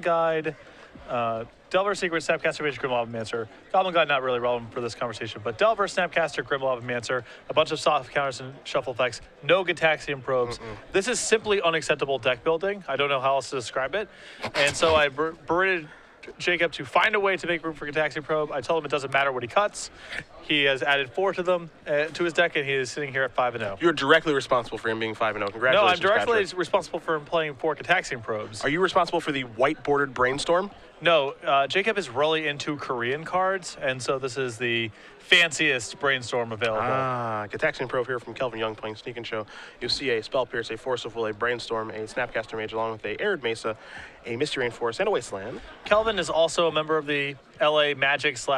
Goblin Guide, Delver Secret, Snapcaster Mage, Grimlavamancer. Goblin Guide not really relevant for this conversation, but Delver, Snapcaster, Grimlavamancer, a bunch of soft counters and shuffle effects, no Gataxian Probes. This is simply unacceptable deck building. I don't know how else to describe it. And so I berated Jacob to find a way to make room for Gataxian Probe. I told him it doesn't matter what he cuts. He has added 4 to them to his deck, and he is sitting here at 5-0. You're directly responsible for him being 5-0. Congratulations, No, I'm directly Patrick. responsible for him playing 4 Gataxian Probes. Are you responsible for the white-bordered Brainstorm? No, Jacob is really into Korean cards, and so this is the fanciest Brainstorm available. Gataxian Probe here from Kelvin Young playing Sneak and Show. You'll see a Spell Pierce, a Force of Will, a Brainstorm, a Snapcaster Mage, along with a Arid Mesa, a Misty Rainforest, and a Wasteland. Kelvin is also a member of the LA Magic /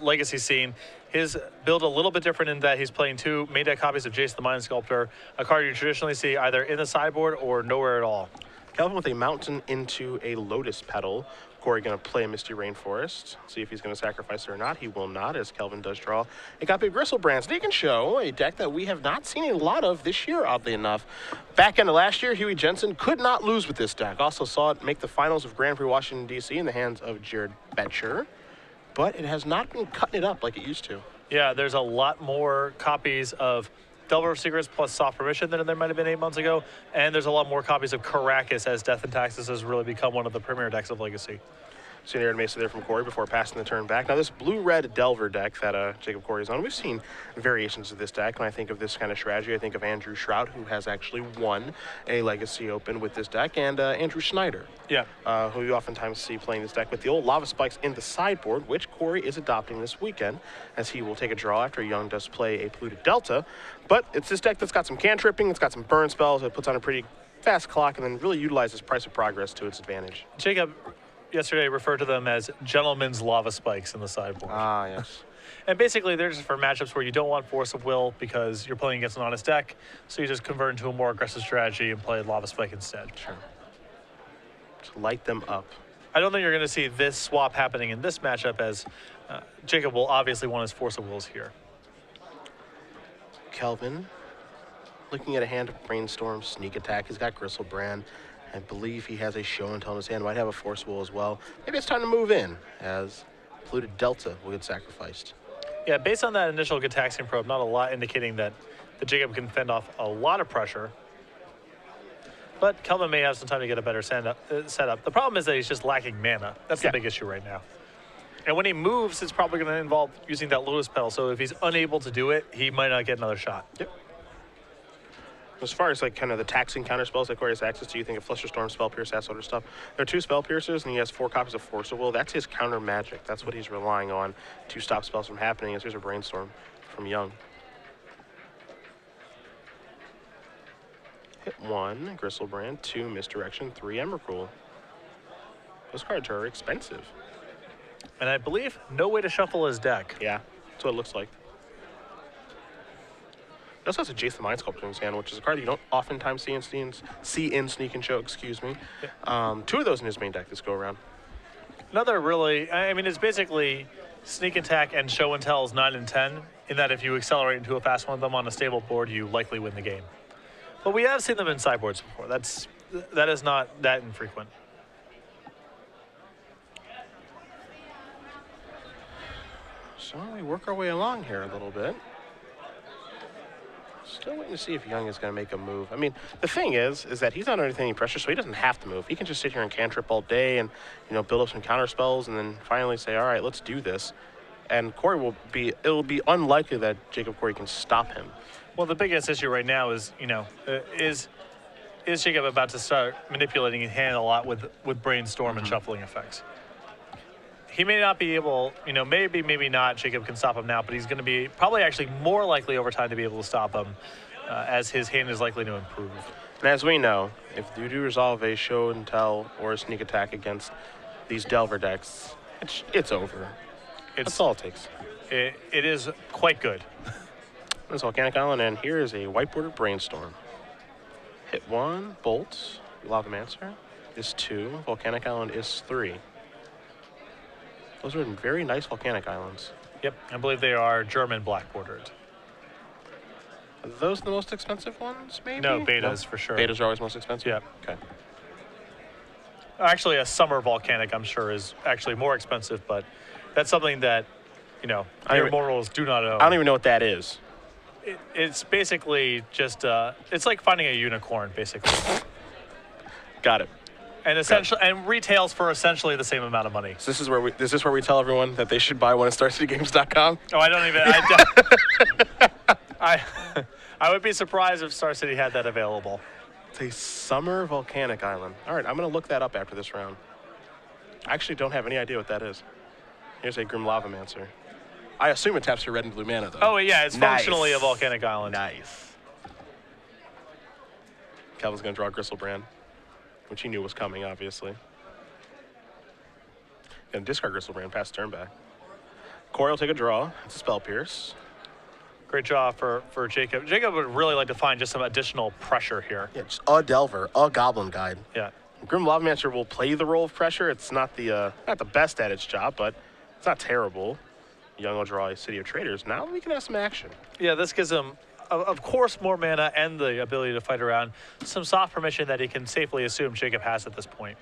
Legacy scene. His build a little bit different in that he's playing 2 main deck copies of Jason the Mind Sculptor, a card you traditionally see either in the sideboard or nowhere at all. Kelvin with a Mountain into a Lotus Petal. Kory going to play a Misty Rainforest. See if he's going to sacrifice it or not. He will not, as Kelvin does draw a copy of Gristlebrand. Sneak and Show, a deck that we have not seen a lot of this year, oddly enough. Back end of last year, Huey Jensen could not lose with this deck. Also saw it make the finals of Grand Prix Washington, D.C. in the hands of Jared Betcher. But it has not been cutting it up like it used to. Yeah, there's a lot more copies of Delver of Secrets plus Soft Permission than there might have been 8 months ago, and there's a lot more copies of Caracas as Death and Taxes has really become one of the premier decks of Legacy. Seen Arid Mesa there from Kory before passing the turn back. Now this blue-red Delver deck that Jacob Kory is on, we've seen variations of this deck. When I think of this kind of strategy, I think of Andrew Shroud, who has actually won a Legacy Open with this deck, and Andrew Schneider, who you oftentimes see playing this deck with the old Lava Spikes in the sideboard, which Kory is adopting this weekend, as he will take a draw after Young does play a Polluted Delta. But it's this deck that's got some cantripping, it's got some burn spells, it puts on a pretty fast clock, and then really utilizes Price of Progress to its advantage. Jacob yesterday referred to them as gentlemen's lava spikes in the sideboard. Yes. And basically, they're just for matchups where you don't want Force of Will because you're playing against an honest deck, so you just convert into a more aggressive strategy and play lava spike instead. Sure. Just light them up. I don't think you're going to see this swap happening in this matchup, as Jacob will obviously want his Force of Wills here. Kelvin, looking at a hand of Brainstorm, Sneak Attack. He's got Gristlebrand. I believe he has a Show and Tell in his hand. Might have a Force Will as well. Maybe it's time to move in, as Polluted Delta will get sacrificed. Yeah, based on that initial Gataxian Probe, not a lot indicating that the Jacob can fend off a lot of pressure. But Kelvin may have some time to get a better setup. The problem is that he's just lacking mana. That's the big issue right now. And when he moves, it's probably going to involve using that Lotus Petal. So if he's unable to do it, he might not get another shot. Yep. As far as like kind of the taxing counter spells that Kory has access to, you think of Flusterstorm, Spell Pierce, that sort of stuff. There are 2 Spell Piercers, and he has 4 copies of Force of Will. That's his counter magic. That's what he's relying on to stop spells from happening. As here's a Brainstorm from Young. Hit 1, Gristlebrand, 2, Misdirection, 3, Emrakul. Those cards are expensive. And I believe no way to shuffle his deck. Yeah, that's what it looks like. He also has a Jason the Mind Sculptor in his hand, which is a card that you don't oftentimes see in Sneak and Show, excuse me. Yeah. 2 of those in his main deck this go around. Another really, I mean, it's basically Sneak Attack and Show and Tells 9 and 10, in that if you accelerate into a fast one of them on a stable board, you likely win the game. But we have seen them in sideboards before. That is not that infrequent. So we work our way along here a little bit. Still waiting to see if Young is going to make a move. I mean, the thing is that he's not under any pressure, so he doesn't have to move. He can just sit here and cantrip all day and, build up some counter spells and then finally say, all right, let's do this. And Kory it'll be unlikely that Jacob Kory can stop him. Well, the biggest issue right now is, is Jacob about to start manipulating his hand a lot with Brainstorm and shuffling effects? He may not be able, maybe not, Jacob can stop him now, but he's going to be probably actually more likely over time to be able to stop him as his hand is likely to improve. And as we know, if you do resolve a Show and Tell or a Sneak Attack against these Delver decks, it's over. That's all it takes. It is quite good. That's Volcanic Island, and here is a white-bordered Brainstorm. Hit 1, Bolt, Lavamancer is 2, Volcanic Island is 3. Those are very nice Volcanic Islands. Yep, I believe they are German black-bordered. Are those the most expensive ones, maybe? No, betas for sure. Betas are always most expensive? Yep. Okay. Actually, a summer volcanic, I'm sure, is actually more expensive, but that's something that, mere mortals do not own. I don't even know what that is. It's basically just, it's like finding a unicorn, basically. Got it. And essentially, and retails for essentially the same amount of money. So is this where we tell everyone that they should buy one at StarCityGames.com? Oh, I don't even. I would be surprised if Star City had that available. It's a summer volcanic island. All right, I'm going to look that up after this round. I actually don't have any idea what that is. Here's a Grim Lavamancer. I assume it taps your red and blue mana, though. Oh, yeah, it's functionally a volcanic island. Nice. Kelvin's going to draw Gristlebrand, which he knew was coming, obviously. Going to discard Gristlebrand, pass turn back. Kory will take a draw. It's a Spell Pierce. Great draw for Jacob. Jacob would really like to find just some additional pressure here. Yeah, just a Delver, a Goblin Guide. Yeah. Grim Lavamancer will play the role of pressure. It's not the best at its job, but it's not terrible. Young will draw a City of Traders. Now we can have some action. Yeah, this gives him, of course, more mana and the ability to fight around. Some soft permission that he can safely assume Jacob has at this point.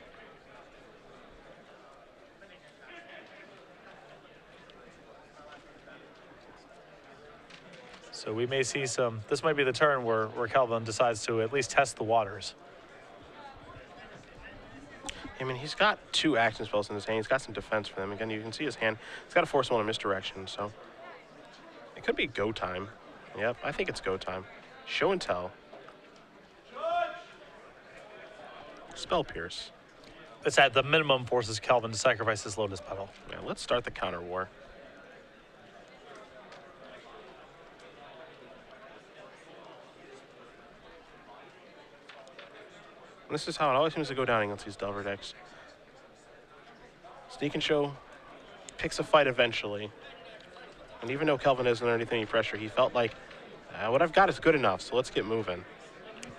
So we may see some, this might be the turn where Kelvin decides to at least test the waters. I mean, he's got 2 action spells in his hand. He's got some defense for them. Again, you can see his hand. He's got to force one in misdirection, so it could be go time. Yep, I think it's go time. Show and tell. Spell Pierce. It's at the minimum forces Kelvin to sacrifice his Lotus Petal. Yeah, let's start the counter war. This is how it always seems to go down against these Delver decks. Sneak and Show picks a fight eventually. And even though Kelvin isn't underneath any pressure, he felt like, what I've got is good enough, so let's get moving.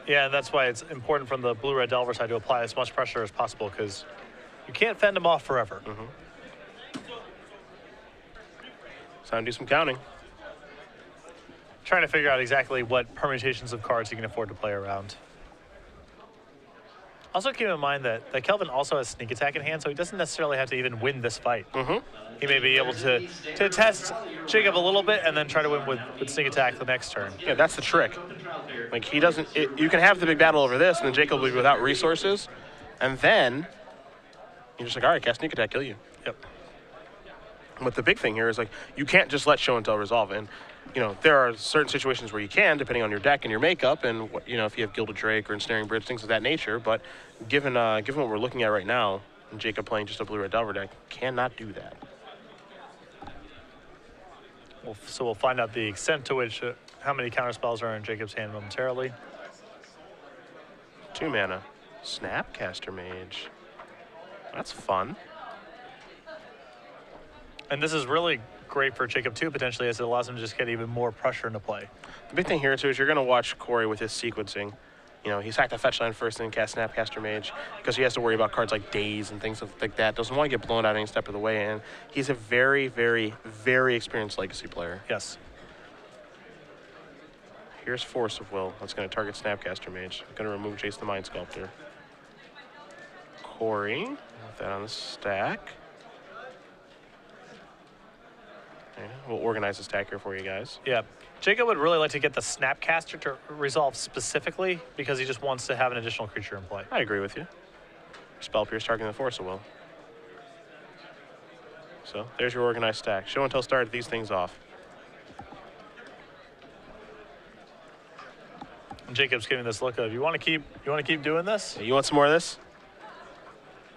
Yeah, and that's why it's important from the blue-red Delver side to apply as much pressure as possible, because you can't fend him off forever. It's time to do some counting. Trying to figure out exactly what permutations of cards he can afford to play around. Also keep in mind that Kelvin also has sneak attack in hand, so he doesn't necessarily have to even win this fight. He may be able to test Jacob a little bit and then try to win with sneak attack the next turn. Yeah, that's the trick. Like, he doesn't, you can have the big battle over this, and then Jacob will be without resources, and then you're just like, all right, cast sneak attack, kill you. Yep. But the big thing here is, like, you can't just let show and tell resolve. And, there are certain situations where you can, depending on your deck and your makeup, and, if you have Gilded Drake or Ensnaring Bridge, things of that nature. But given what we're looking at right now, and Jacob playing just a blue-red Delver deck, cannot do that. So we'll find out the extent to which, how many counterspells are in Jacob's hand momentarily. 2 mana. Snapcaster Mage. That's fun. And this is really great for Jacob too, potentially, as it allows him to just get even more pressure into play. The big thing here too is you're going to watch Kory with his sequencing. He sacked the fetch line first and then cast Snapcaster Mage because he has to worry about cards like Daze and things like that. Doesn't want to get blown out any step of the way, and he's a very, very, very experienced Legacy player. Yes. Here's Force of Will. That's going to target Snapcaster Mage. I'm going to remove Jace the Mind Sculptor. Kory, put that on the stack. Okay, we'll organize the stack here for you guys. Yeah. Jacob would really like to get the Snapcaster to resolve specifically because he just wants to have an additional creature in play. I agree with you. Spell Pierce targeting the Force of Will. So there's your organized stack. Show and tell started these things off. And Jacob's giving this look of, you want to keep doing this? You want some more of this?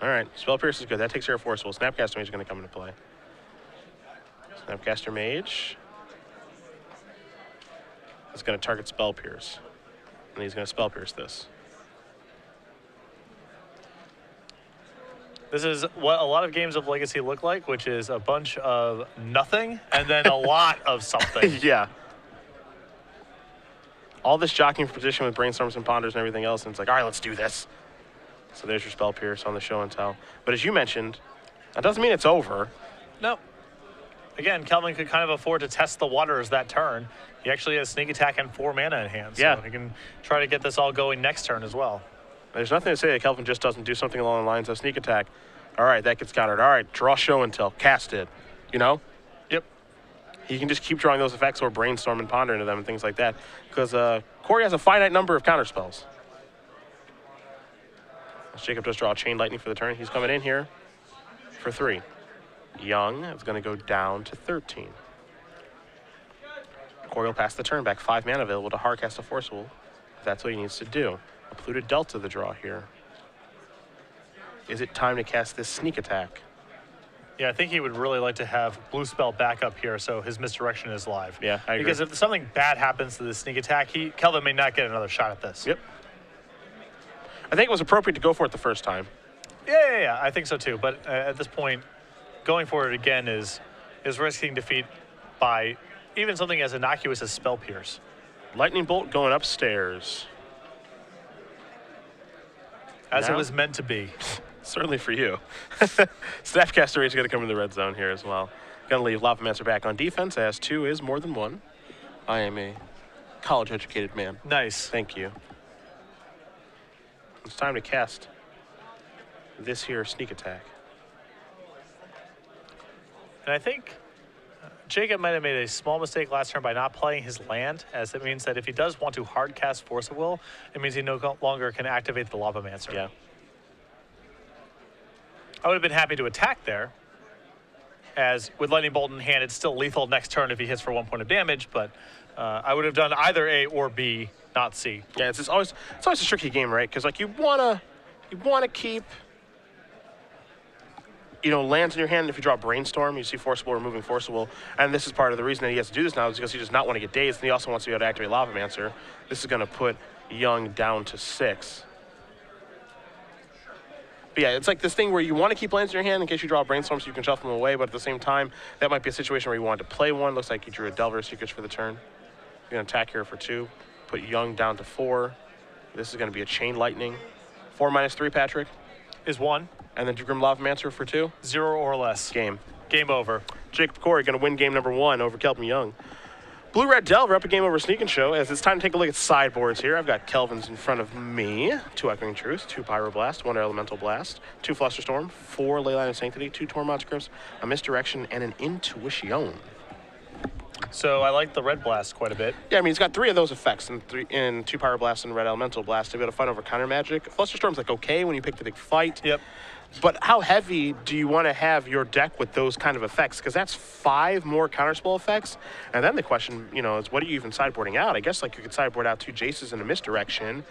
All right, Spell Pierce is good. That takes care of Force of Will. Snapcaster Mage is going to come into play. Snapcaster Mage is going to target Spell Pierce. And he's going to Spell Pierce this. This is what a lot of games of Legacy look like, which is a bunch of nothing and then a lot of something. Yeah. All this jockeying for position with brainstorms and ponders and everything else, and it's like, all right, let's do this. So there's your Spell Pierce on the show and tell. But as you mentioned, that doesn't mean it's over. No. Again, Kelvin could kind of afford to test the waters that turn. He actually has sneak attack and 4 mana in hand, so yeah. he can try to get this all going next turn as well. There's nothing to say that Kelvin just doesn't do something along the lines of sneak attack. All right, that gets countered. All right, draw show and tell, cast it. You know? Yep. He can just keep drawing those effects or brainstorm and ponder into them and things like that. Because Kory has a finite number of counter spells. As Jacob does draw a Chain Lightning for the turn. He's coming in here for 3. Young is going to go down to 13. Kory will pass the turn back. 5 mana available to hardcast a Forcible if that's what he needs to do. A polluted Delta the draw here. Is it time to cast this sneak attack? Yeah, I think he would really like to have blue spell back up here so his misdirection is live. Yeah, I agree. Because if something bad happens to this sneak attack, Kelvin may not get another shot at this. Yep. I think it was appropriate to go for it the first time. Yeah, I think so too. But at this point, going for it again is risking defeat by even something as innocuous as Spell Pierce. Lightning Bolt going upstairs. As Now? it was meant to be. Certainly for you. Snapcaster is going to come in the red zone here as well. Going to leave Lavamancer back on defense, as 2 is more than 1. I am a college-educated man. Nice. Thank you. It's time to cast this here sneak attack. And I think Jacob might have made a small mistake last turn by not playing his land, as it means that if he does want to hard cast Force of Will, it means he no longer can activate the Lavamancer. Yeah. I would have been happy to attack there, as with Lightning Bolt in hand, it's still lethal next turn if he hits for 1 point of damage, but I would have done either A or B, not C. Yeah, it's always a tricky game, right? Because like you wanna keep lands in your hand. If you draw Brainstorm, you see Forcible removing Forcible, and this is part of the reason that he has to do this now is because he does not want to get dazed, and he also wants to be able to activate Lavamancer. This is going to put Young down to 6. But yeah, it's like this thing where you want to keep lands in your hand in case you draw a Brainstorm so you can shuffle them away, but at the same time, that might be a situation where you wanted to play one. Looks like you drew a Delver Secrets for the turn. You're going to attack here for 2. Put Young down to 4. This is going to be a Chain Lightning. 4 minus 3, Patrick. Is 1. And then Grim Lavamancer for 2. 0 or less. Game. Game over. Jacob Kory going to win game number 1 over Kelvin Young. Blue-Red Delver up a game over Sneak and Show, as it's time to take a look at sideboards here. I've got Kelvin's in front of me. 2 Echoing Truth, 2 Pyroblast, 1 Elemental Blast, 2 Flusterstorm, 4 Leyline of Sanctity, 2 Tormod's Crypts, a Misdirection, and an Intuition. So I like the Red Blast quite a bit. Yeah, I mean, he's got 3 of those effects in 2 Pyroblasts and Red Elemental Blast to be able to fight over counter magic. Flusterstorm's like okay when you pick the big fight. Yep. But how heavy do you want to have your deck with those kind of effects? Because that's 5 more counterspell effects. And then the question, is what are you even sideboarding out? I guess like you could sideboard out 2 Jaces in a Misdirection.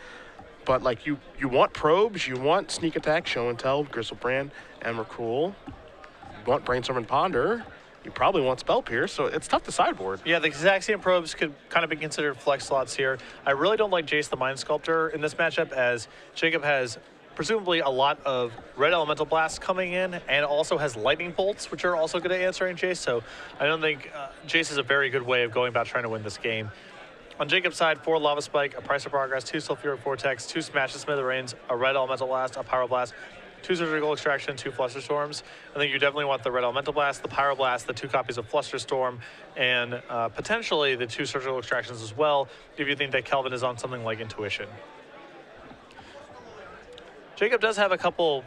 But like you want probes, you want sneak attack, show and tell, Griselbrand, Emrakul. You want Brainstorm and Ponder. You probably want Spell Pierce, so it's tough to sideboard. Yeah, the Xaxian probes could kind of be considered flex slots here. I really don't like Jace the Mind Sculptor in this matchup, as Jacob has presumably a lot of Red Elemental Blasts coming in, and also has Lightning Bolts, which are also good at answering Jace, so I don't think Jace is a very good way of going about trying to win this game. On Jacob's side, 4 Lava Spike, a Price of Progress, 2 Sulfuric Vortex, 2 Smash the Smithereens, a Red Elemental Blast, a Pyroblast, 2 Surgical Extraction, 2 Flusterstorms. I think you definitely want the Red Elemental Blast, the Pyroblast, the 2 copies of Flusterstorm, and potentially the 2 Surgical Extractions as well, if you think that Kelvin is on something like Intuition. Jacob does have a couple,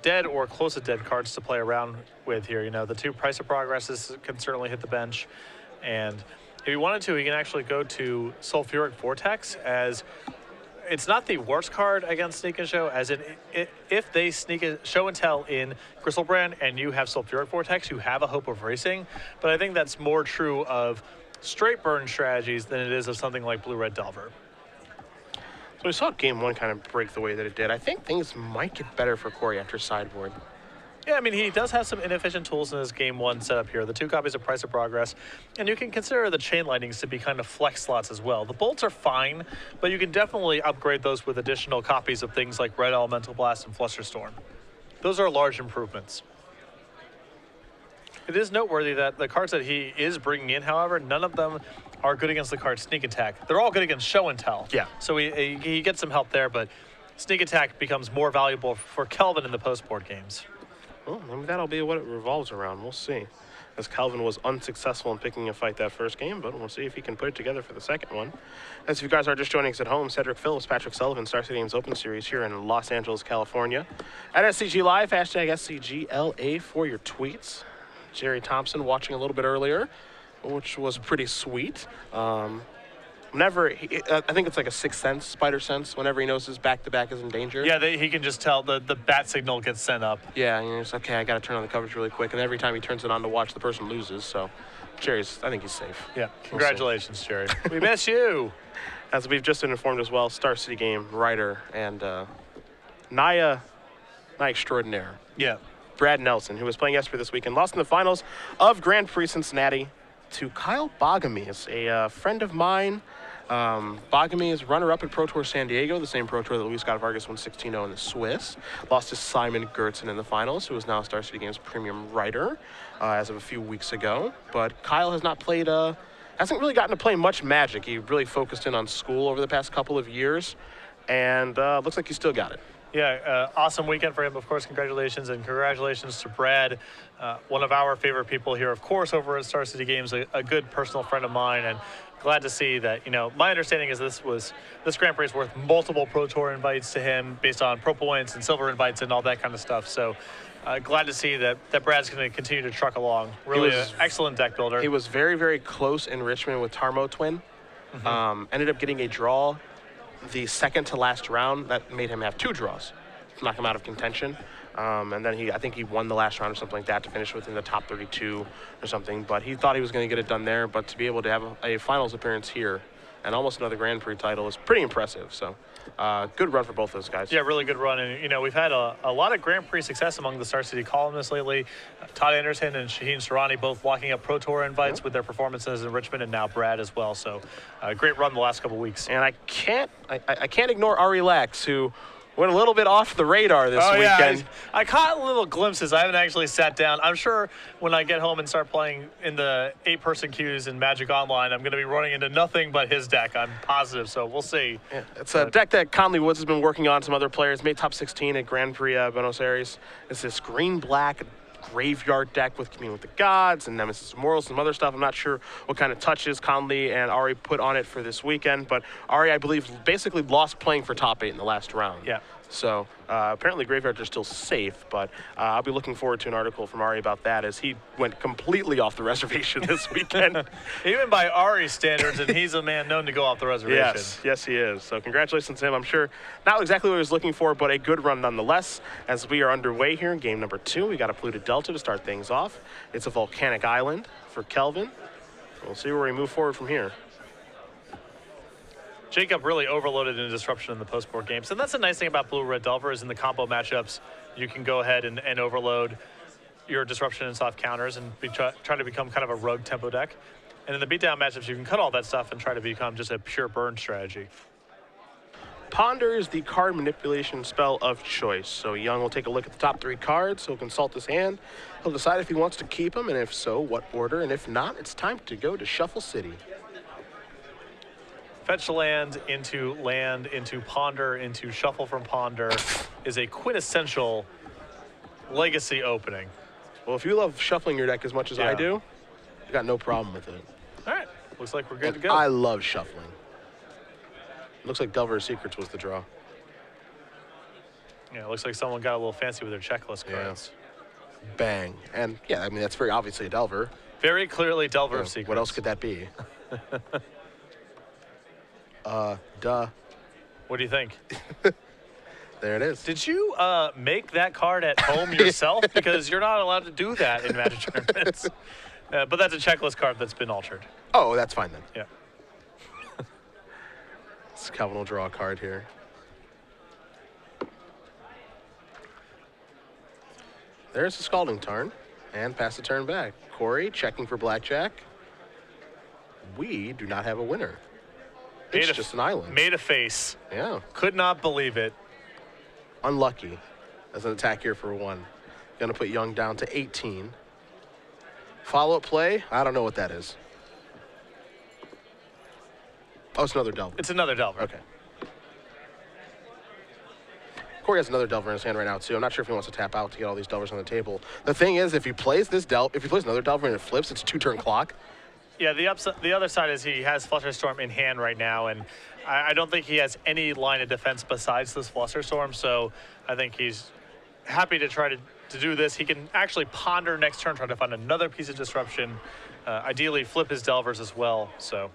dead or close to dead cards to play around with here. The 2 Price of Progresses can certainly hit the bench. And if he wanted to, he can actually go to Sulfuric Vortex, as it's not the worst card against Sneak and Show, as in if they show and tell in Griselbrand and you have Sulfuric Vortex, you have a hope of racing. But I think that's more true of straight burn strategies than it is of something like Blue-Red Delver. So we saw game 1 kind of break the way that it did. I think things might get better for Kory after sideboard. Yeah, I mean, he does have some inefficient tools in his game 1 setup here. The 2 copies of Price of Progress. And you can consider the Chain Lightnings to be kind of flex slots as well. The Bolts are fine, but you can definitely upgrade those with additional copies of things like Red Elemental Blast and Flusterstorm. Those are large improvements. It is noteworthy that the cards that he is bringing in, however, none of them are good against the card Sneak Attack. They're all good against Show and Tell. Yeah. So he gets some help there, but Sneak Attack becomes more valuable for Kelvin in the post-board games. Well, maybe that'll be what it revolves around. We'll see. As Kelvin was unsuccessful in picking a fight that first game, but we'll see if he can put it together for the second one. As if you guys are just joining us at home, Cedric Phillips, Patrick Sullivan, Star City Games Open Series here in Los Angeles, California. At SCG Live, hashtag SCGLA for your tweets. Jerry Thompson watching a little bit earlier, which was pretty sweet. Whenever, I think it's like a sixth sense, spider sense, whenever he knows his back-to-back is in danger. Yeah, he can just tell the bat signal gets sent up. Yeah, and you're just, okay, I got to turn on the coverage really quick. And every time he turns it on to watch, the person loses. So, Jerry's, I think he's safe. Yeah, congratulations, Jerry. We miss you. As we've just been informed as well, Star City Game writer and Naya extraordinaire. Yeah. Brad Nelson, who was playing yesterday this weekend, lost in the finals of Grand Prix Cincinnati to Kyle Bogomies, a friend of mine. Bogomies is runner-up at Pro Tour San Diego, the same Pro Tour that Luis Scott Vargas won 16-0 in the Swiss. Lost to Simon Gertzen in the finals, who is now a Star City Games premium writer as of a few weeks ago. But Kyle has not played, hasn't really gotten to play much Magic. He really focused in on school over the past couple of years, and looks like he still got it. Yeah, awesome weekend for him, of course. Congratulations, and congratulations to Brad, one of our favorite people here, of course, over at Star City Games, a good personal friend of mine, and glad to see that, my understanding is this Grand Prix is worth multiple Pro Tour invites to him based on Pro Points and Silver invites and all that kind of stuff. So glad to see that Brad's going to continue to truck along. Really an excellent deck builder. He was very, very close in Richmond with Tarmo Twin. Ended up getting a draw the second to last round. That made him have 2 draws to knock him out of contention. And then I think he won the last round or something like that to finish within the top 32 or something. But he thought he was going to get it done there. But to be able to have a finals appearance here and almost another Grand Prix title is pretty impressive. So good run for both those guys. Yeah, really good run. And, we've had a lot of Grand Prix success among the Star City columnists lately. Todd Anderson and Shaheen Sarani both locking up Pro Tour invites with their performances in Richmond, and now Brad as well. So great run the last couple weeks. And I can't ignore Ari Lax, who went a little bit off the radar this weekend. Yeah, I caught little glimpses. I haven't actually sat down. I'm sure when I get home and start playing in the 8-person queues in Magic Online, I'm going to be running into nothing but his deck. I'm positive, so we'll see. Yeah, it's a deck that Conley Woods has been working on. Some other players made top 16 at Grand Prix Buenos Aires. It's this green-black graveyard deck with Commune with the Gods and Nemesis Immortal, some other stuff. I'm not sure what kind of touches Conley and Ari put on it for this weekend, but Ari, I believe, basically lost playing for top 8 in the last round. Yeah. So apparently graveyards are still safe, but I'll be looking forward to an article from Ari about that, as he went completely off the reservation this weekend. Even by Ari's standards, and he's a man known to go off the reservation. Yes, he is. So congratulations to him. I'm sure not exactly what he was looking for, but a good run nonetheless. As we are underway here in game number 2, we got a polluted Delta to start things off. It's a volcanic island for Kelvin. We'll see where we move forward from here. Jacob really overloaded in disruption in the post-board games. And that's the nice thing about Blue-Red Delver is in the combo matchups, you can go ahead and overload your disruption and soft counters and try to become kind of a rogue tempo deck. And in the beatdown matchups, you can cut all that stuff and try to become just a pure burn strategy. Ponder is the card manipulation spell of choice. So Young will take a look at the top 3 cards. He'll consult his hand. He'll decide if he wants to keep them, and if so, what order. And if not, it's time to go to Shuffle City. Fetch land into ponder into shuffle from ponder is a quintessential legacy opening. Well, if you love shuffling your deck as much as I do, you got no problem with it. All right, looks like we're good to go. I love shuffling. Looks like Delver's Secrets was the draw. Yeah, it looks like someone got a little fancy with their checklist cards. Bang. And yeah, I mean, that's very obviously a Delver. Very clearly Delver of Secrets. What else could that be? Duh. What do you think? There it is. Did you make that card at home yourself? Because you're not allowed to do that in Magic tournaments. But that's a checklist card that's been altered. Oh, that's fine then. Yeah. Kelvin will draw a card here. There's a Scalding Tarn. And pass the turn back. Kory checking for blackjack. We do not have a winner. It's just an island. Made a face. Yeah. Could not believe it. Unlucky as an attack here for 1. Going to put Young down to 18. Follow-up play? I don't know what that is. Oh, it's another Delver. It's another Delver. Okay. Kory has another Delver in his hand right now too. I'm not sure if he wants to tap out to get all these Delvers on the table. The thing is, if he plays another Delver and it flips, it's a 2-turn clock. Yeah, the other side is he has Flusterstorm in hand right now, and I don't think he has any line of defense besides this Flusterstorm, so I think he's happy to try to do this. He can actually ponder next turn, try to find another piece of disruption, ideally flip his Delvers as well. So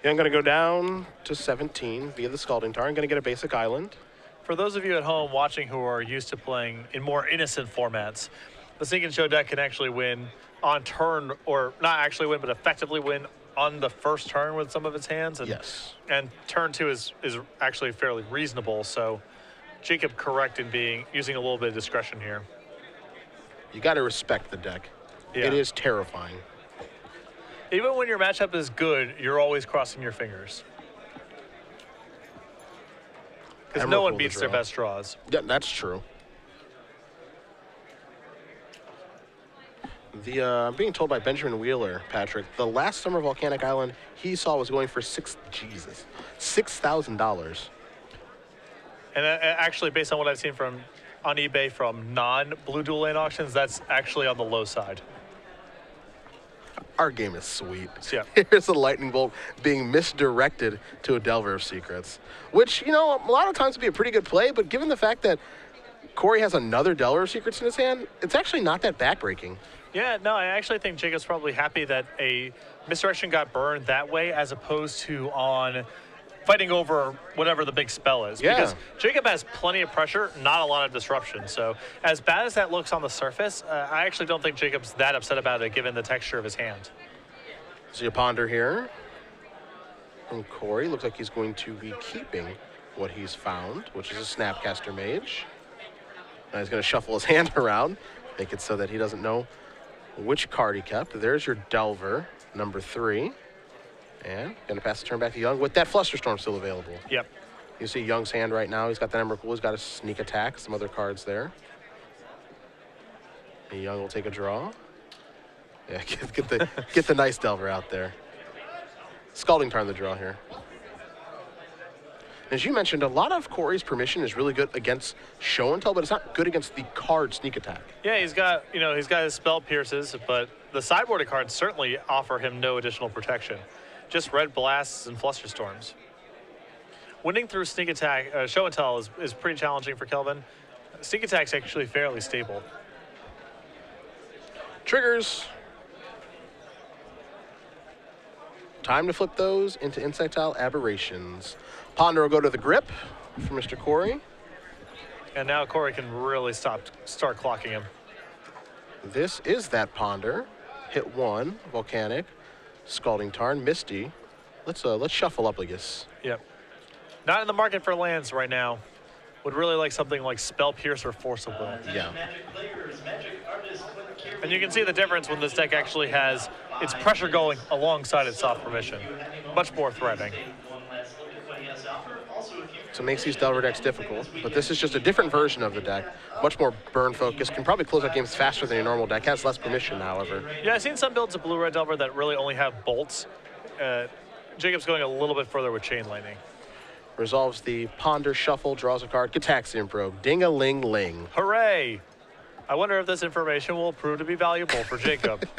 Yeah, I'm going to go down to 17 via the Scalding Tarn. I'm going to get a basic island. for those of you at home watching who are used to playing in more innocent formats, the Sneak and Show deck can actually win on turn, or not actually win, but effectively win on the first turn with some of its hands. And, Yes. And turn 2 is actually fairly reasonable. So Jacob correct in using a little bit of discretion here. You got to respect the deck. Yeah. It is terrifying. Even when your matchup is good, you're always crossing your fingers. Because no Emerald one pulled the beats their draw. best draws. Yeah, that's true. I'm being told by Benjamin Wheeler, Patrick, the last Summer Volcanic Island he saw was going for $6,000. And actually, based on what I've seen on eBay from non-Blue Dual Lane auctions, that's actually on the low side. Our game is sweet. Yeah. Here's a lightning bolt being misdirected to a Delver of Secrets, which, a lot of times would be a pretty good play, but given the fact that Kory has another Delver of Secrets in his hand, it's actually not that backbreaking. Yeah, no, I actually think Jacob's probably happy that a misdirection got burned that way as opposed to on fighting over whatever the big spell is. Yeah. Because Jacob has plenty of pressure, not a lot of disruption. So as bad as that looks on the surface, I actually don't think Jacob's that upset about it given the texture of his hand. See a ponder here from Kory. Looks like he's going to be keeping what he's found, which is a Snapcaster Mage. Now he's going to shuffle his hand around, make it so that he doesn't know which card he kept. There's your Delver, number 3. And going to pass the turn back to Young with that Flusterstorm still available. Yep. You see Young's hand right now. He's got that Emrakul. He's got a Sneak Attack, some other cards there. And Young will take a draw. Yeah, get the nice Delver out there. Scalding Tarn the draw here. As you mentioned, a lot of Kory's permission is really good against Show and Tell, but it's not good against the card Sneak Attack. Yeah, he's got his spell pierces, but the sideboarded cards certainly offer him no additional protection. Just red blasts and Flusterstorms. Winning through Sneak Attack, Show and Tell is pretty challenging for Kelvin. Sneak Attack's actually fairly stable. Triggers. Time to flip those into Insectile Aberrations. Ponder will go to the grip for Mr. Kory. And now Kory can really start clocking him. This is that Ponder. Hit 1, Volcanic, Scalding Tarn, Misty. Let's shuffle up, I guess. Yep. Not in the market for lands right now. Would really like something like Spell Pierce or Force of Will. Yeah. And you can see the difference when this deck actually has its pressure going alongside its soft permission. Much more threatening. So it makes these Delver decks difficult, but this is just a different version of the deck. Much more burn focused, can probably close out games faster than your normal deck. Has less permission, however. Yeah, I've seen some builds of Blue-Red Delver that really only have bolts. Jacob's going a little bit further with Chain Lightning. Resolves the Ponder Shuffle, draws a card, Gataxian Probe, Ding-a-ling-ling. Hooray! I wonder if this information will prove to be valuable for Jacob.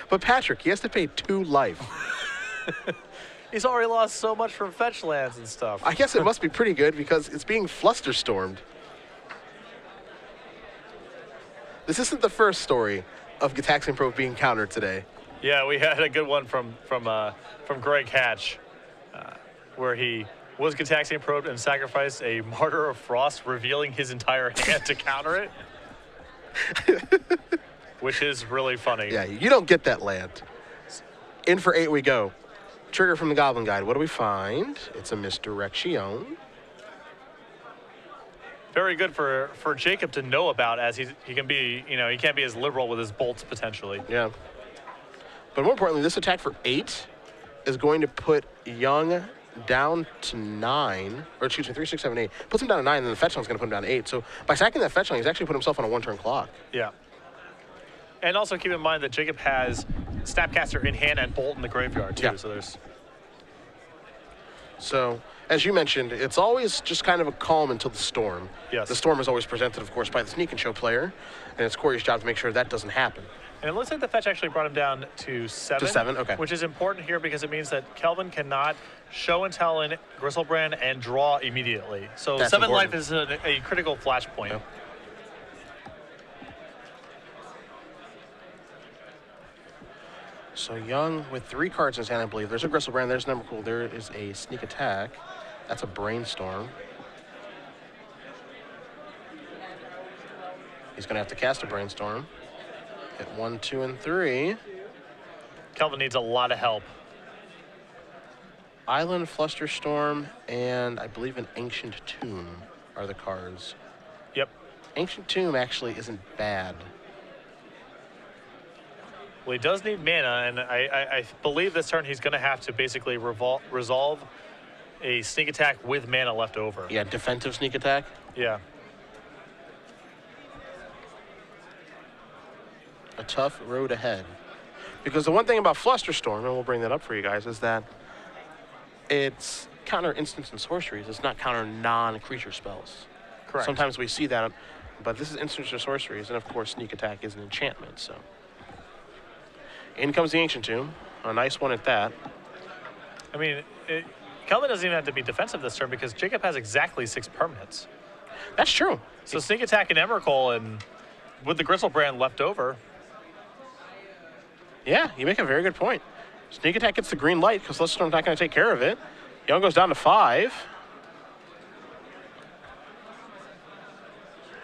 But Patrick, he has to pay 2 life. He's already lost so much from fetch lands and stuff. I guess it must be pretty good because it's being Flusterstormed. This isn't the first story of Gataxian Probe being countered today. Yeah, we had a good one from Greg Hatch, where he was Gataxian probed and sacrificed a Martyr of Frost, revealing his entire hand to counter it, which is really funny. Yeah, you don't get that land. In for 8 we go. Trigger from the Goblin Guide. What do we find? It's a Misdirection. Very good for Jacob to know about, as he can be, he can't be as liberal with his bolts potentially. Yeah. But more importantly, this attack for 8 is going to put Young down to 9, or excuse me, 3, 6, 7, 8. Puts him down to 9, and then the fetch line is going to put him down to 8. So by sacking that fetch line, he's actually put himself on a 1-turn clock. Yeah. And also keep in mind that Jacob has Snapcaster in hand and Bolt in the graveyard too. Yeah. So there's. So, as you mentioned, it's always just kind of a calm until the storm. Yes. The storm is always presented, of course, by the Sneak and Show player, and it's Kory's job to make sure that doesn't happen. And it looks like the fetch actually brought him down to 7. To 7, okay. Which is important here because it means that Kelvin cannot show and tell in Gristlebrand and draw immediately. So That's 7 important. life is a critical flashpoint. Yep. So Young with 3 cards in his hand, I believe. There's a Gristlebrand, there's an Emrakul, there is a Sneak Attack. That's a Brainstorm. He's going to have to cast a Brainstorm. Hit 1, 2, and 3. Kelvin needs a lot of help. Island, Flusterstorm, and I believe an Ancient Tomb are the cards. Yep. Ancient Tomb actually isn't bad. Well, he does need mana, and I believe this turn he's going to have to basically resolve a sneak attack with mana left over. Yeah, defensive Sneak Attack. Yeah. A tough road ahead. Because the one thing about Flusterstorm, and we'll bring that up for you guys, is that it's counter instants and sorceries. It's not counter non-creature spells. Correct. Sometimes we see that, but this is instants or sorceries, and of course Sneak Attack is an enchantment, so. In comes the Ancient Tomb, a nice one at that. I mean, Kelvin doesn't even have to be defensive this turn because Jacob has exactly 6 permanents. That's true. So sneak attack and Emrakul, and with the Gristlebrand left over. Yeah, you make a very good point. Sneak Attack gets the green light because Flusterstorm's not going to take care of it. Young goes down to 5.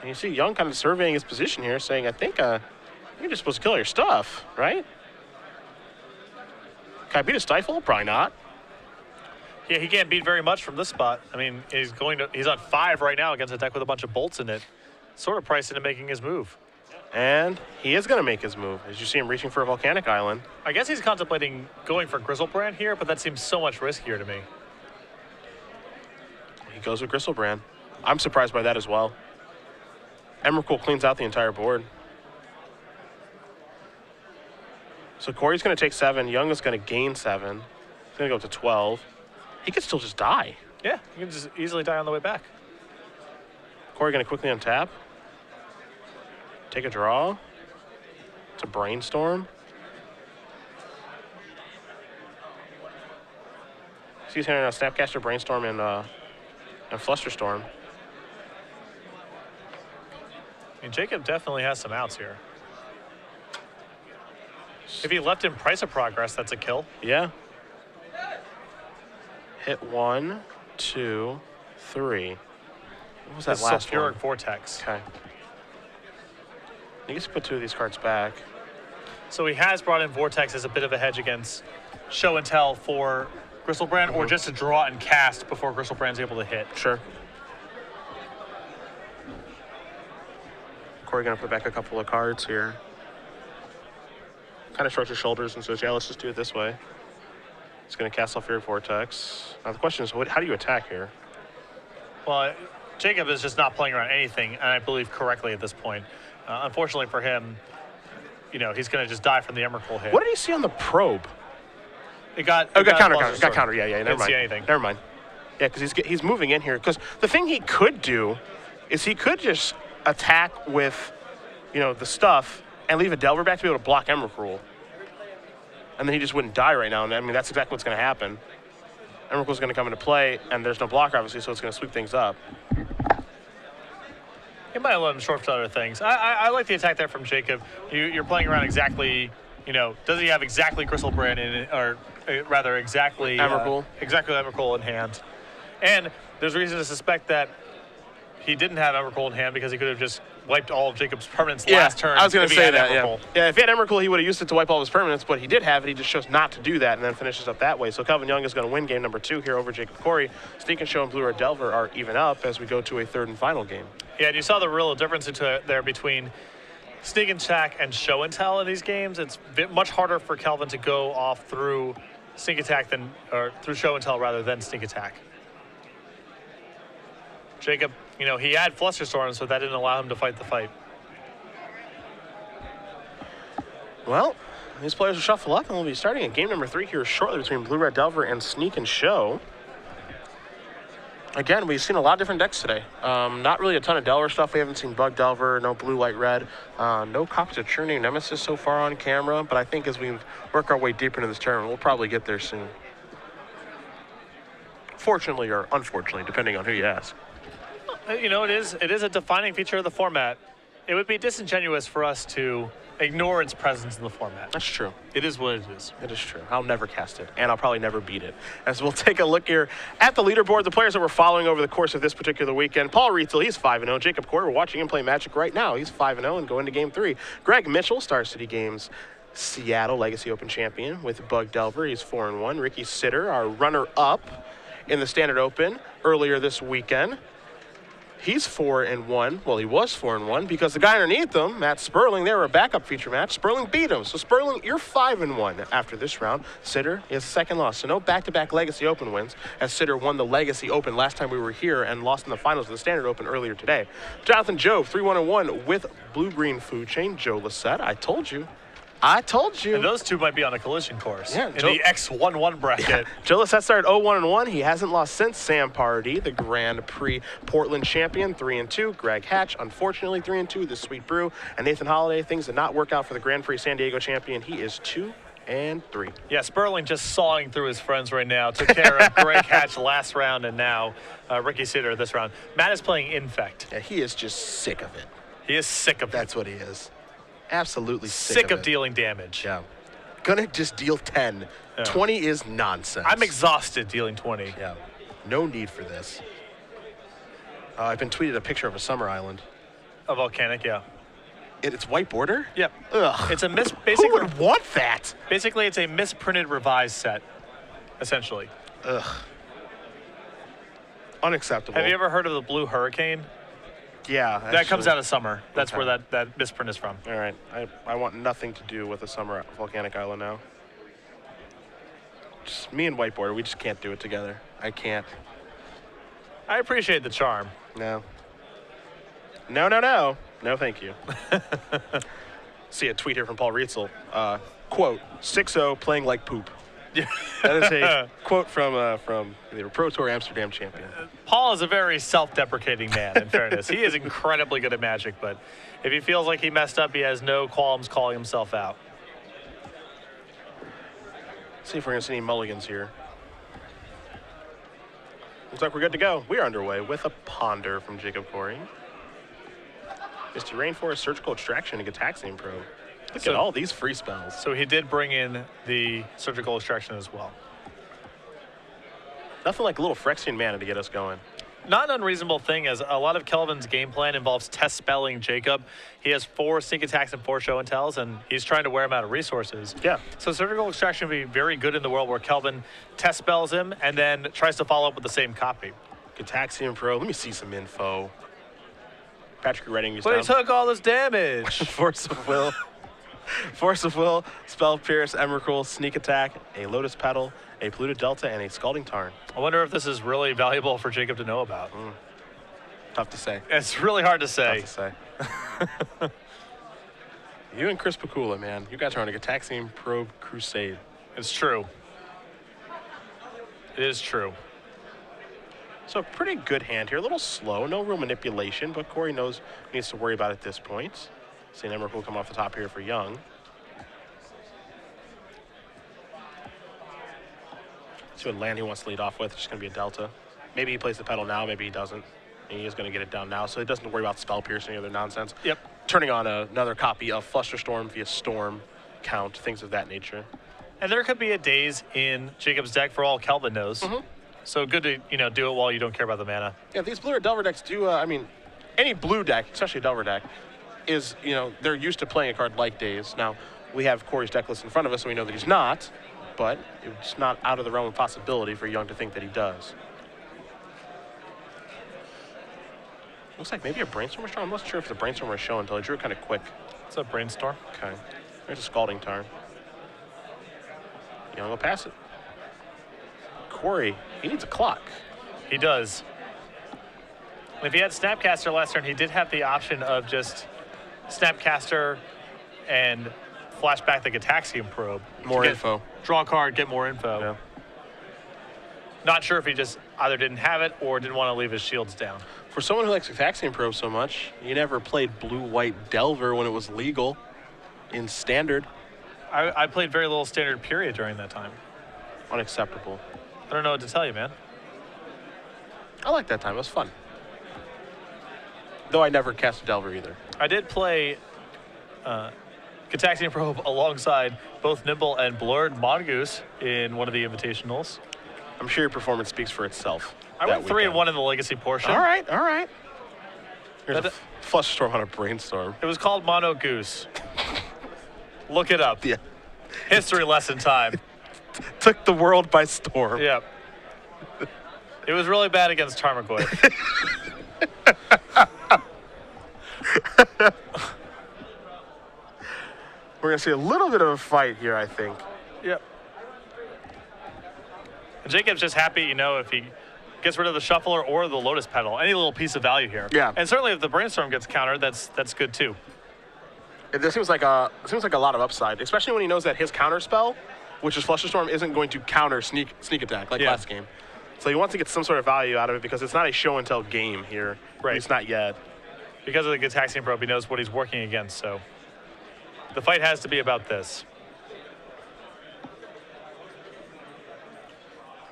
And you see Young kind of surveying his position here, saying, I think you're just supposed to kill your stuff, right? Can I beat a Stifle? Probably not. Yeah, he can't beat very much from this spot. I mean, he's on 5 right now against a deck with a bunch of bolts in it. Sort of priced into making his move. And he is going to make his move, as you see him reaching for a Volcanic Island. I guess he's contemplating going for Gristlebrand here, but that seems so much riskier to me. He goes with Gristlebrand. I'm surprised by that as well. Emrakul cleans out the entire board. So Kory's going to take 7. Young is going to gain 7. He's going to go up to 12. He could still just die. Yeah, you can just easily die on the way back. Kory going to quickly untap. Take a draw. It's a Brainstorm. See, he's handing out Snapcaster, Brainstorm, and Flusterstorm. I mean, Jacob definitely has some outs here. If he left in Price of Progress, that's a kill. Yeah. Hit 1, 2, 3. What was that This last Sulfuric one? Vortex. Okay. I guess put 2 of these cards back. So he has brought in Vortex as a bit of a hedge against Show and Tell for Gristlebrand, or just to draw and cast before Gristlebrand's able to hit. Sure. Kory gonna put back a couple of cards here. Kind of shrugs his shoulders and says, yeah, let's just do it this way. He's gonna cast Sulfuric Vortex. Now the question is, how do you attack here? Well, Jacob is just not playing around anything, and I believe correctly at this point. Unfortunately for him, you know, he's going to just die from the Emrakul hit. What did he see on the probe? It got counter. Yeah, never Didn't mind. see anything. Never mind. Yeah, because he's moving in here. Because the thing he could do is he could just attack with, you know, the stuff and leave a Delver back to be able to block Emrakul. And then he just wouldn't die right now. And I mean, that's exactly what's going to happen. Emrakul's going to come into play, and there's no blocker, obviously, so it's going to sweep things up. He might have let him short for other things. I like the attack there from Jacob. You're playing around exactly, you know, does he have exactly Gristlebrand in it, or rather exactly Emrakul. Exactly Emrakul in hand. And there's reason to suspect that he didn't have Emrakul in hand because he could have just wiped all of Jacob's permanents last turn. I was going to if he say had that, Emrakul. Yeah, if he had Emrakul, he would have used it to wipe all his permanents, but he did have it. He just chose not to do that and then finishes up that way. So Kelvin Young is going to win game number 2 here over Jacob Kory. Sneak and Show and Blue Red Delver are even up as we go to a 3rd and final game. Yeah, and you saw the real difference there between Sneak and Attack and Show and Tell in these games. It's much harder for Kelvin to go off through Sneak Attack or through Show and Tell rather than Sneak Attack. Jacob, you know, he had Flusterstorm, so that didn't allow him to fight the fight. Well, these players will shuffle up, and we'll be starting in game number 3 here shortly between Blue Red Delver and Sneak and Show. Again, we've seen a lot of different decks today. Not really a ton of Delver stuff. We haven't seen Bug Delver, no Blue, White, Red. No copies of Churning Nemesis so far on camera, but I think as we work our way deeper into this tournament, we'll probably get there soon. Fortunately or unfortunately, depending on who you ask. You know, it is a defining feature of the format. It would be disingenuous for us to ignore its presence in the format. That's true. It is what it is. It is true. I'll never cast it, and I'll probably never beat it. As we'll take a look here at the leaderboard, the players that we're following over the course of this particular weekend. Paul Rietzel, he's 5-0. Jacob Kory, we're watching him play Magic right now. He's 5-0 and going to Game 3. Greg Mitchell, Star City Games Seattle Legacy Open champion with Bug Delver. He's 4-1. Ricky Sitter, our runner-up in the Standard Open earlier this weekend. He's 4-1. Well, he was 4-1 because the guy underneath him, Matt Sperling, they were a backup feature match. Sperling beat him. So Sperling, you're 5-1 after this round. Sitter is second loss. So no back-to-back Legacy Open wins, as Sitter won the Legacy Open last time we were here and lost in the finals of the Standard Open earlier today. Jonathan Joe, 3-1-1 with Blue-Green Food Chain. Joe Lissette, I told you. And those two might be on a collision course in the X11 bracket. Yeah. Joe Lissette started 0-1-1. He hasn't lost since. Sam Pardee, the Grand Prix Portland champion, 3-2. Greg Hatch, unfortunately, 3-2. The Sweet Brew. And Nathan Holiday, things did not work out for the Grand Prix San Diego champion. He is 2-3. Yeah, Sperling just sawing through his friends right now. Took care of Greg Hatch last round, and now Ricky Sitter this round. Matt is playing Infect. Yeah, he is just sick of it. He is sick of it. That's what he is. Absolutely sick of it. dealing damage. Yeah. Gonna just deal 10. Yeah. 20 is nonsense. I'm exhausted dealing 20. Yeah. No need for this. I've been tweeted a picture of a summer island. A volcanic, yeah. It's white border? Yep. Ugh. It's a basically. Who would want that? Basically, it's a misprinted revised set, essentially. Ugh. Unacceptable. Have you ever heard of the Blue Hurricane? Yeah. Actually. That comes out of summer. That's where that misprint is from. All right. I want nothing to do with a summer volcanic island now. Just me and whiteboard, we just can't do it together. I can't. I appreciate the charm. No. No, thank you. See a tweet here from Paul Rietzel. Quote, 6-0 playing like poop. That is a quote from the Pro Tour Amsterdam champion. Paul is a very self-deprecating man, in fairness. He is incredibly good at Magic, but if he feels like he messed up, he has no qualms calling himself out. Let's see if we're going to see any mulligans here. Looks like we're good to go. We are underway with a Ponder from Jacob Kory. Misty Rainforest, Surgical Extraction, and Gataxian Probe. Look at all these free spells. So he did bring in the Surgical Extraction as well. Nothing like a little Phyrexian mana to get us going. Not an unreasonable thing, as a lot of Kelvin's game plan involves test spelling Jacob. He has 4 sneak attacks and 4 show and tells, and he's trying to wear him out of resources. Yeah. So Surgical Extraction would be very good in the world where Kelvin test spells him and then tries to follow up with the same copy. Gataxian Pro. Let me see some info. Patrick Redding used But he took all this damage. Force of Will. Force of Will, Spell Pierce, Emrakul, Sneak Attack, a Lotus Petal, a Polluted Delta, and a Scalding Tarn. I wonder if this is really valuable for Jacob to know about. Tough to say. It's really hard to say. Tough to say. You and Chris Pakula, man. You guys are on a Gataxian Probe crusade. It's true. It is true. So pretty good hand here. A little slow. No real manipulation, but Kory knows he needs to worry about it at this point. Seeing Emrakul come off the top here for Young. See what land he wants to lead off with. It's just going to be a Delta. Maybe he plays the pedal now. Maybe he doesn't. And he is going to get it down now, so he doesn't worry about Spell Pierce or any other nonsense. Yep. Turning on another copy of Flusterstorm via Storm count, things of that nature. And there could be a Daze in Jacob's deck for all Kelvin knows. So good to do it while you don't care about the mana. Yeah, these blue or Delver decks do. Any blue deck, especially a Delver deck, is they're used to playing a card like Daze. Now we have Kory's deck list in front of us, so we know that he's not. But it's not out of the realm of possibility for Young to think that he does. Looks like maybe a Brainstormer show. I'm not sure if it's a Brainstormer show until I drew it kind of quick. It's a Brainstorm. Okay. There's a Scalding Tarn. Young will pass it. Kory, he needs a clock. He does. If he had Snapcaster last turn, he did have the option of just Snapcaster and flash back the Gataxian Probe. More info. Draw a card, get more info. Yeah. Not sure if he just either didn't have it or didn't want to leave his shields down. For someone who likes Gitaxian Probe so much, you never played blue-white Delver when it was legal in Standard. I played very little Standard period during that time. Unacceptable. I don't know what to tell you, man. I like that time. It was fun. Though I never cast a Delver either. I did play Gitaxian Probe alongside both Nimble and Blurred Mongoose in one of the invitationals. I'm sure your performance speaks for itself. I went 3-1 in the Legacy portion. All right, all right. Here's a Flush Storm on a Brainstorm. It was called Mono Goose. Look it up. Yeah. History lesson time. Took the world by storm. Yep. It was really bad against Tarmogoyf. We're going to see a little bit of a fight here, I think. Yep. And Jacob's just happy, you know, if he gets rid of the Shuffler or the Lotus Petal, any little piece of value here. Yeah. And certainly if the Brainstorm gets countered, that's good too. There seems like a lot of upside, especially when he knows that his counter spell, which is Fluster Storm, isn't going to counter sneak attack like last game. So he wants to get some sort of value out of it because it's not a show and tell game here. Right. At least not yet. Because of the Gitaxian Probe, he knows what he's working against, so the fight has to be about this.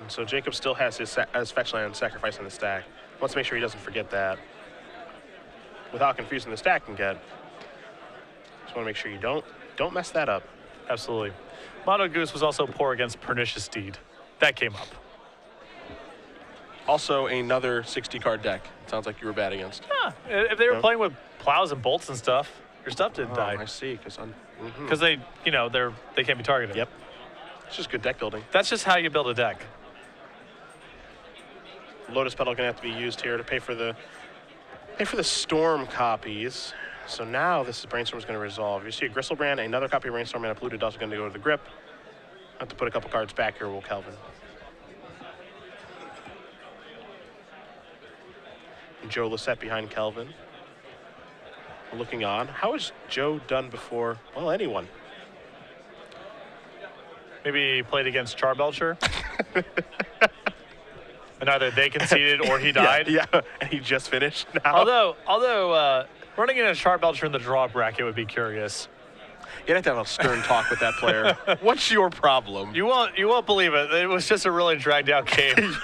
And so Jacob still has his fetch land sacrifice in the stack. Wants to make sure he doesn't forget that. Without confusing the stack can get. Just want to make sure you don't mess that up. Absolutely. Mono Goose was also poor against Pernicious Deed. That came up. Also another 60-card deck. Sounds like you were bad against. If they were playing with plows and bolts and stuff, your stuff didn't die. I see. Because they can't be targeted. Yep. It's just good deck building. That's just how you build a deck. Lotus Petal gonna have to be used here to pay for the Storm copies. So now this Brainstorm is going to resolve. You see a Gristlebrand, another copy of Brainstorm, and a Polluted Dust going to go to the grip. I have to put a couple cards back here, will Kelvin. And Joe Lisette behind Kelvin. Looking on. How has Joe done before? Well, anyone. Maybe he played against Charbelcher. And either they conceded or he died. Yeah, and he just finished now. Although running into Charbelcher in the draw bracket would be curious. You'd have to have a stern talk with that player. What's your problem? You won't believe it. It was just a really dragged out game.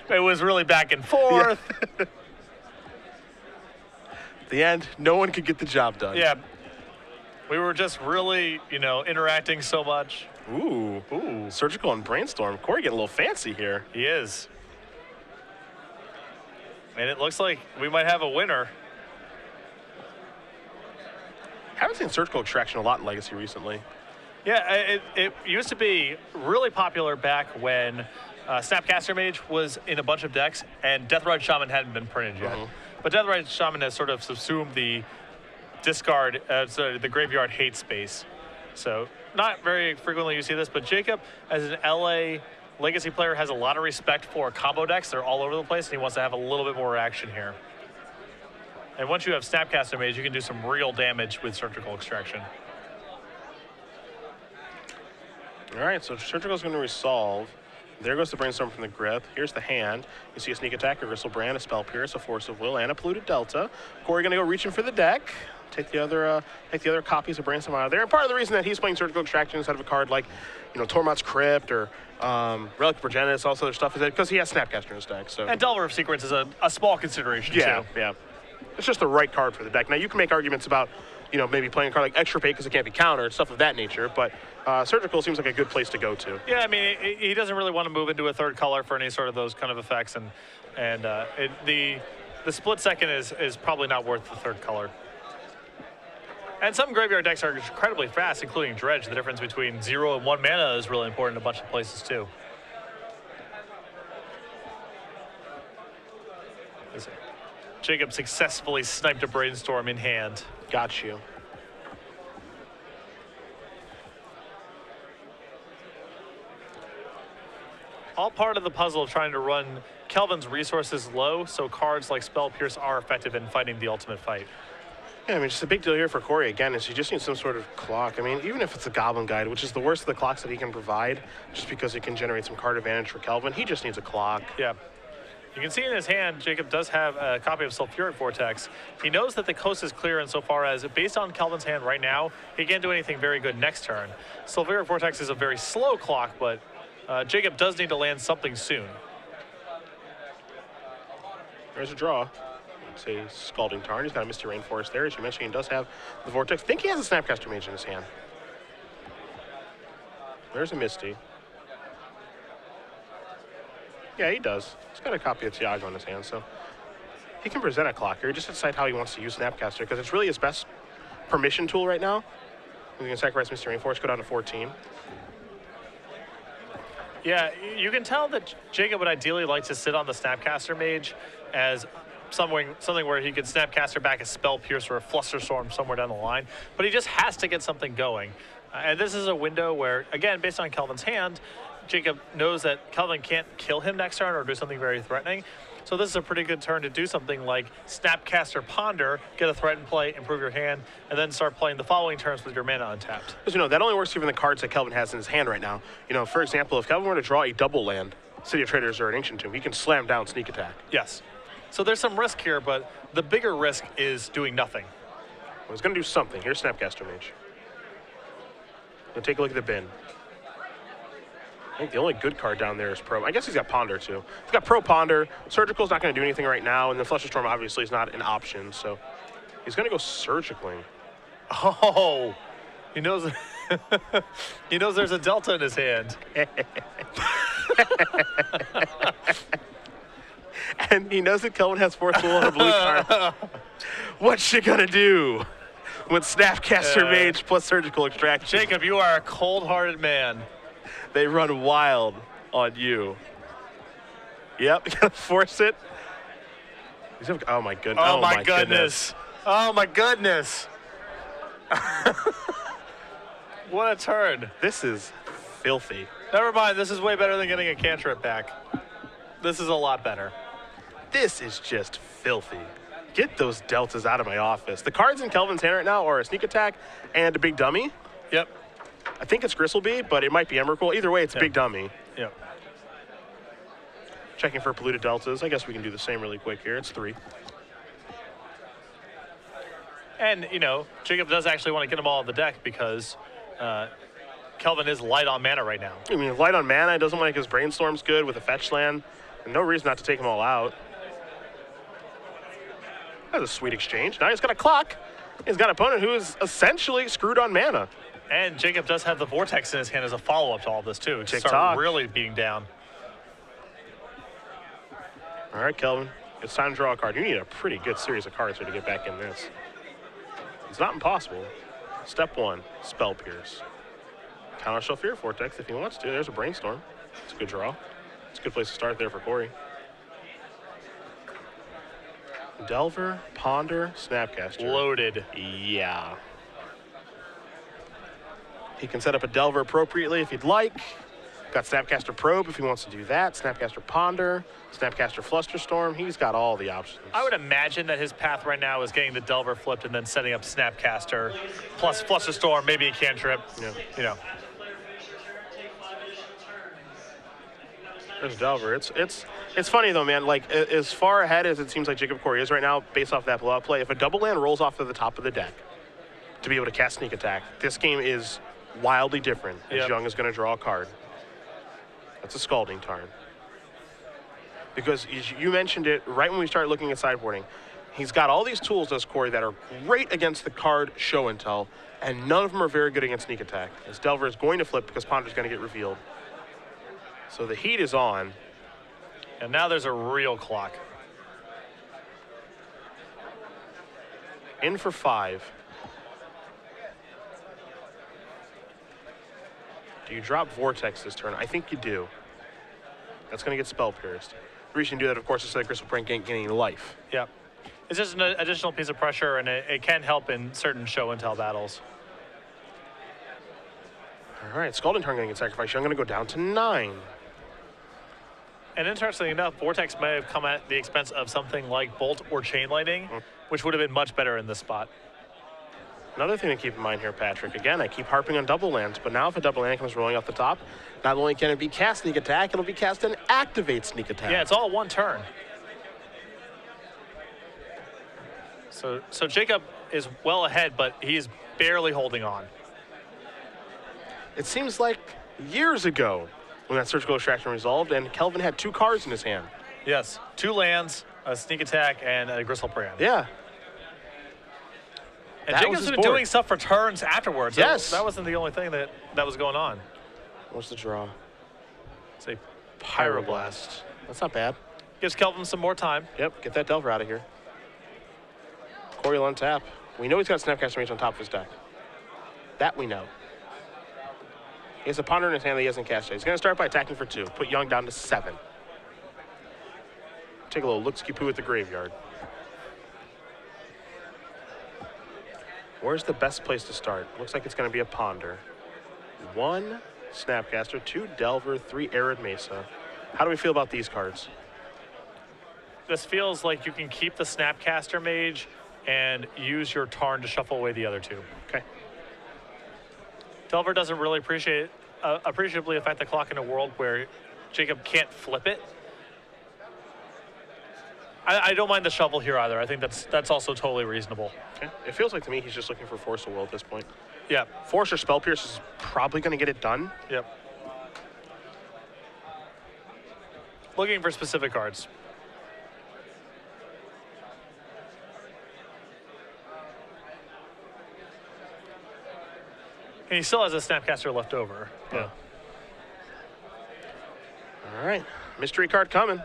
It was really back and forth. Yeah. At the end, no one could get the job done. Yeah. We were just really, interacting so much. Ooh. Surgical and Brainstorm. Kory getting a little fancy here. He is. And it looks like we might have a winner. Haven't seen Surgical Extraction a lot in Legacy recently. Yeah, it used to be really popular back when Snapcaster Mage was in a bunch of decks and Deathrite Shaman hadn't been printed yet. But Deathrite Shaman has sort of subsumed the the graveyard hate space. So not very frequently you see this, but Jacob, as an LA Legacy player, has a lot of respect for combo decks. They're all over the place, and he wants to have a little bit more action here. And once you have Snapcaster Mage, you can do some real damage with Surgical Extraction. All right, so Surgical's going to resolve. There goes the Brainstorm from the grip. Here's the hand. You see a Sneak Attack, a Gristlebrand, a Spell Pierce, a Force of Will, and a Polluted Delta. Kory going to go reaching for the deck. Take the other copies of Brainstorm out of there. And part of the reason that he's playing Surgical Extraction instead of a card like, Tormod's Crypt or Relic of Progenitus, all this other stuff, is that because he has Snapcaster in his deck. So. And Delver of Secrets is a small consideration, too. Yeah. It's just the right card for the deck. Now, you can make arguments about, maybe playing a card like Extra Pay because it can't be countered, stuff of that nature, but Surgical seems like a good place to go to. Yeah, I mean, he doesn't really want to move into a third color for any sort of those kind of effects, and the split second is probably not worth the third color. And some graveyard decks are incredibly fast, including Dredge. The difference between 0 and 1 mana is really important in a bunch of places, too. Jacob successfully sniped a Brainstorm in hand. Got you. All part of the puzzle of trying to run Kelvin's resources low, so cards like Spell Pierce are effective in fighting the ultimate fight. Yeah, I mean, just a big deal here for Kory, again, is he just needs some sort of clock. I mean, even if it's a Goblin Guide, which is the worst of the clocks that he can provide, just because it can generate some card advantage for Kelvin, he just needs a clock. Yeah. You can see in his hand, Jacob does have a copy of Sulfuric Vortex. He knows that the coast is clear insofar as, based on Kelvin's hand right now, he can't do anything very good next turn. Sulfuric Vortex is a very slow clock, but Jacob does need to land something soon. There's a draw. It's a Scalding Tarn. He's got a Misty Rainforest there. As you mentioned, he does have the Vortex. I think he has a Snapcaster Mage in his hand. There's a Misty. Yeah, he does. He's got a copy of Tiago in his hand, so he can present a clock here. He just decide how he wants to use Snapcaster, because it's really his best permission tool right now. We can sacrifice Misty Rainforest, go down to 14. Yeah, you can tell that Jacob would ideally like to sit on the Snapcaster Mage as something where he could Snapcaster back a Spell Pierce or a Flusterstorm somewhere down the line, but he just has to get something going. And this is a window where, again, based on Kelvin's hand, Jacob knows that Kelvin can't kill him next turn or do something very threatening. So this is a pretty good turn to do something like Snapcaster Ponder, get a threat in play, improve your hand, and then start playing the following turns with your mana untapped. Because, you know, that only works given the cards that Kelvin has in his hand right now. You know, for example, if Kelvin were to draw a double land, City of Traders or an Ancient Tomb, he can slam down Sneak Attack. Yes. So there's some risk here, but the bigger risk is doing nothing. Well, he's going to do something. Here's Snapcaster Mage. Now take a look at the bin. I think the only good card down there is Pro. I guess he's got Ponder, too. He's got Pro Ponder. Surgical's not going to do anything right now, and the Flusterstorm obviously is not an option, so he's going to go Surgically. Oh, he knows he knows there's a Delta in his hand. And he knows that Kelvin has Force Will on a blue card. What's you gonna do with Snapcaster Mage plus Surgical Extraction? Jacob, you are a cold-hearted man. They run wild on you. Yep, you gotta force it. Oh my goodness. Oh my goodness. Oh my goodness. What a turn. This is filthy. Never mind, this is way better than getting a cantrip back. This is a lot better. This is just filthy. Get those deltas out of my office. The cards in Kelvin's hand right now are a Sneak Attack and a Big Dummy. Yep. I think it's Gristleby, but it might be Emrakul. Either way, it's a Big Dummy. Yep. Checking for polluted deltas. I guess we can do the same really quick here. It's 3. And, you know, Jacob does actually want to get them all on the deck because Kelvin is light on mana right now. I mean, light on mana, doesn't like his Brainstorm's good with a fetch land. And no reason not to take them all out. That's a sweet exchange. Now he's got a clock. He's got an opponent who is essentially screwed on mana. And Jacob does have the Vortex in his hand as a follow-up to all this, too. To TikTok. start really beating down. All right, Kelvin. It's time to draw a card. You need a pretty good series of cards here to get back in this. It's not impossible. Step 1, Spell Pierce. Counter Sulfuric Vortex if he wants to. There's a Brainstorm. It's a good draw. It's a good place to start there for Kory. Delver, Ponder, Snapcaster. Loaded. Yeah. He can set up a Delver appropriately if he'd like. Got Snapcaster Probe if he wants to do that. Snapcaster Ponder, Snapcaster Flusterstorm. He's got all the options. I would imagine that his path right now is getting the Delver flipped and then setting up Snapcaster plus Flusterstorm, maybe a cantrip. Yeah. You know. There's Delver. It's funny though, man. Like as far ahead as it seems like Jacob Kory is right now, based off that blowout play, if a double land rolls off to the top of the deck to be able to cast Sneak Attack, this game is wildly different. As Young is going to draw a card. That's a Scalding Tarn. Because you mentioned it right when we started looking at sideboarding. He's got all these tools as Kory that are great against the card Show and Tell, and none of them are very good against Sneak Attack. As Delver is going to flip because Ponder's going to get revealed. So the heat is on. And now there's a real clock. In for 5. Do you drop Vortex this turn? I think you do. That's going to get Spell Pierced. The reason you do that, of course, is so that Crystal Prank ain't getting life. Yep. It's just an additional piece of pressure, and it can help in certain Show and Tell battles. All right, Scalding Tarn going to get sacrificed. I'm going to go down to 9. And interestingly enough, Vortex may have come at the expense of something like Bolt or Chain Lightning, which would have been much better in this spot. Another thing to keep in mind here, Patrick, again, I keep harping on double lands, but now if a double land comes rolling off the top, not only can it be cast Sneak Attack, it'll be cast and activate Sneak Attack. Yeah, it's all one turn. So Jacob is well ahead, but he's barely holding on. It seems like years ago when that surgical extraction resolved and Kelvin had 2 cards in his hand. Yes, 2 lands, a Sneak Attack, and a Gristlebrand. Yeah. And That was Jacob's his been board. doing stuff for turns afterwards. Yes. That wasn't the only thing that was going on. What's the draw? It's a Pyroblast. That's not bad. Gives Kelvin some more time. Yep, get that Delver out of here. Kory will untap. We know he's got Snapcaster Mage on top of his deck. That we know. He has a Ponder in his hand that he hasn't cast yet. He's going to start by attacking for 2. Put Young down to 7. Take a little look-ski-poo at the graveyard. Where's the best place to start? Looks like it's going to be a Ponder. 1 Snapcaster, 2 Delver, 3 Arid Mesa. How do we feel about these cards? This feels like you can keep the Snapcaster Mage and use your Tarn to shuffle away the other 2. Okay. Delver doesn't really appreciably affect the clock in a world where Jacob can't flip it. I don't mind the shovel here either. I think that's also totally reasonable. Okay. It feels like to me he's just looking for Force of Will at this point. Yeah. Force or Spell Pierce is probably going to get it done. Yep. Looking for specific cards. And he still has a Snapcaster left over. Yeah. All right. Mystery card coming.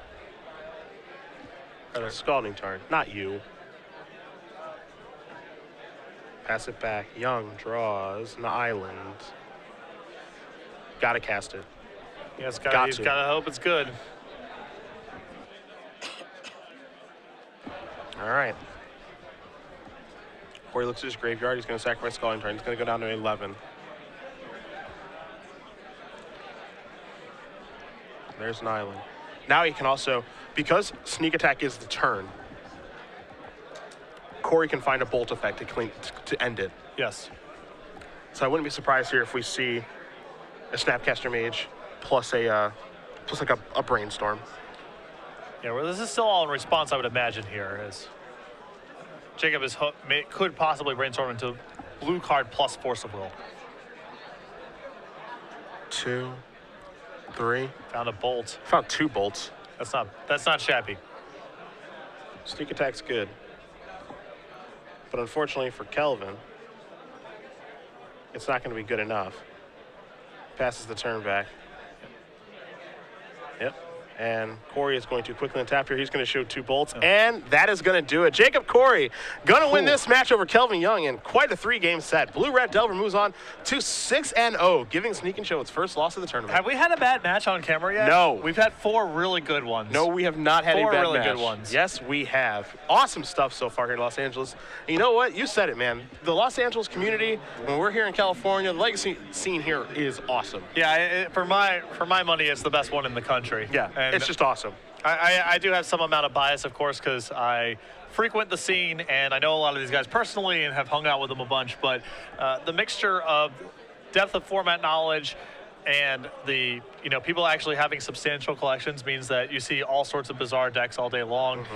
Scalding Tarn. Not you. Pass it back. Young draws an island. Gotta cast it. Yeah, he's Got got to. to hope it's good. All right. Kory looks at his graveyard. He's going to sacrifice Scalding Tarn. He's going to go down to 11. There's an island. Now he can also, because Sneak Attack is the turn, Kory can find a Bolt effect to end it. Yes. So I wouldn't be surprised here if we see a Snapcaster Mage plus like a Brainstorm. Yeah, well, this is still all in response, I would imagine, here. As Jacob could possibly brainstorm into blue card plus Force of Will. 2, 3. Found a bolt. Found 2 bolts. That's not shabby. Sneak Attack's good. But unfortunately for Kelvin, it's not going to be good enough. Passes the turn back. Yep. And Kory is going to quickly untap here. He's going to show 2 bolts, and that is going to do it. Jacob Kory going to win this match over Kelvin Young in quite a 3-game set. Blue-Red Delver moves on to 6-0, giving Sneak and Show its first loss of the tournament. Have we had a bad match on camera yet? No. We've had 4 really good ones. No, we have not had 4 a bad really match. good ones. Yes, we have. Awesome stuff so far here in Los Angeles. And you know what? You said it, man. The Los Angeles community, when we're here in California, the legacy scene here is awesome. Yeah, for my money, it's the best one in the country. Yeah, and it's just awesome. I do have some amount of bias, of course, because I frequent the scene and I know a lot of these guys personally and have hung out with them a bunch. But the mixture of depth of format knowledge and the people actually having substantial collections means that you see all sorts of bizarre decks all day long.